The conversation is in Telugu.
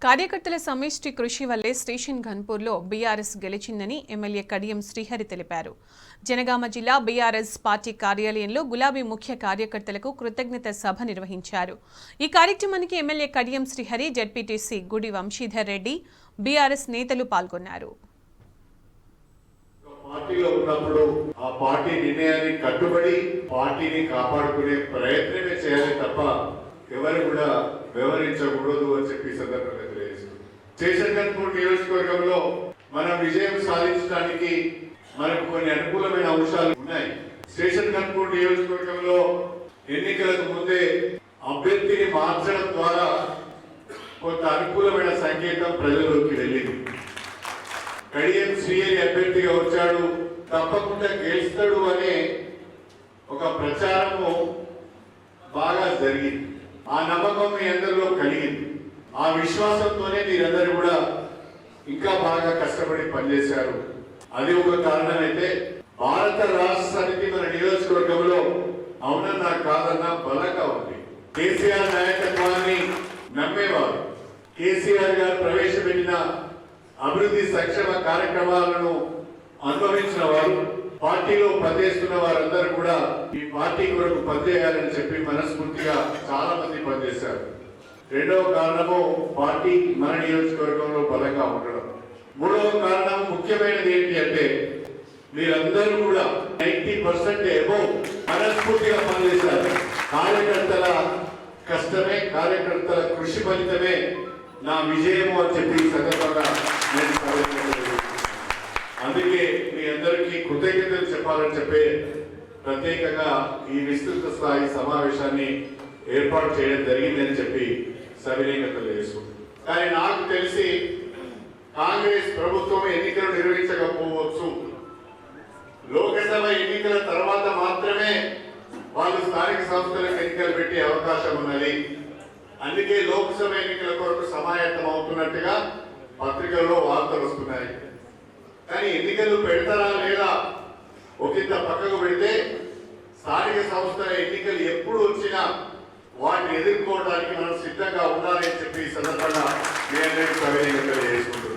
కార్యకర్తల సమిష్టి కృషి వల్లే స్టేషన్ ఘన్పూర్లో బీఆర్ఎస్ గెలిచిందని ఎమ్మెల్యే కడియం శ్రీహరి తెలిపారు. జనగామ జిల్లా బీఆర్ఎస్ పార్టీ కార్యాలయంలో గులాబీ ముఖ్య కార్యకర్తలకు కృతజ్ఞత సభ నిర్వహించారు. ఈ కార్యక్రమానికి ఎమ్మెల్యే కడియం శ్రీహరి, జెడ్పీటీసీ గుడి వంశీధర్ రెడ్డి, బీఆర్ఎస్ నేతలు పాల్గొన్నారు. పార్టీలో ఉన్నప్పుడు ఆ పార్టీ నిర్ణయాన్ని కట్టుబడి పార్టీని కాపాడుకునే ప్రయత్నమే చేయాలి తప్ప ఎవరు కూడా వ్యవహరించకూడదు అని చెప్పి సందర్భంగా తెలియజేస్తుంది. స్టేషన్ ఘన్పూర్ నియోజకవర్గంలో మనం విజయం సాధించడానికి మనకు కొన్ని అనుకూలమైన అంశాలు ఉన్నాయి. స్టేషన్ ఘన్పూర్ నియోజకవర్గంలో ఎన్నికలకు ముందే అభ్యర్థిని మార్చడం ద్వారా కొంత అనుకూలమైన సంకేతం ప్రజల్లోకి వెళ్ళింది. కడియం శ్రీహరి అభ్యర్థిగా వచ్చాడు, తప్పకుండా గెలుస్తాడు అనే ఒక ప్రచారము బాగా జరిగింది. ఆ నమ్మకం మీ అందరిలో కలిగింది. ఆ విశ్వాసంతోనే మీరందరూ కూడా ఇంకా బాగా కష్టపడి పనిచేశారు. అది ఒక కారణమైతే భారత రాష్ట్ర సమితి మన నియోజకవర్గంలో అవునన్నా కాదన్నా బలంగా ఉంది. కేసీఆర్ నాయకత్వాన్ని నమ్మేవారు. కేసీఆర్ గారు ప్రవేశపెట్టిన అభివృద్ధి సంక్షేమ కార్యక్రమాలను అనుభవించిన వారు, పార్టీలో పనిచేస్తున్న వారందరూ కూడా ఈ పార్టీ కొరకు పనిచేయాలని చెప్పి మనస్ఫూర్తిగా చాలా మంది పనిచేశారు. రెండవ కారణము పార్టీ మన నియోజకవర్గంలో బలంగా ఉండడం. మూడవ కారణం ముఖ్యమైనది ఏంటి అంటే మీరందరూ కూడా 90% అబౌవ్ మనస్ఫూర్తిగా పనిచేశారు. కార్యకర్తల కష్టమే, కార్యకర్తల కృషి ఫలితమే నా విజయము అని చెప్పి సందర్భంగా అందుకే మీ అందరికీ కృతజ్ఞతలు చెప్పాలని చెప్పి ప్రత్యేకంగా ఈ విస్తృత స్థాయి సమావేశాన్ని ఏర్పాటు చేయడం జరిగిందని చెప్పి సవినయంగా తెలియజేసుకుంటున్నాను. కానీ నాకు తెలిసి కాంగ్రెస్ ప్రభుత్వం ఎన్నికలు నిర్వహించకపోవచ్చు. లోకసభ ఎన్నికల తర్వాత మాత్రమే వాళ్ళు స్థానిక సంస్థలకు ఎన్నికలు పెట్టే అవకాశం ఉన్నది. అందుకే లోక్సభ ఎన్నికల కొరకు సమాయత్తం అవుతున్నట్టుగా పత్రికల్లో వార్తలు వస్తున్నాయి. కానీ ఎన్నికలు పెడతారా లేదా ఒకంత పక్కకు పెడితే స్థానిక సంస్థల ఎన్నికలు ఎప్పుడు వచ్చినా వాటిని ఎదుర్కోవడానికి మనం సిద్ధంగా ఉండాలని చెప్పి ఈ సందర్భంగా మీ అందరికీ సవినయంగా తెలియజేసుకుంటున్నాం.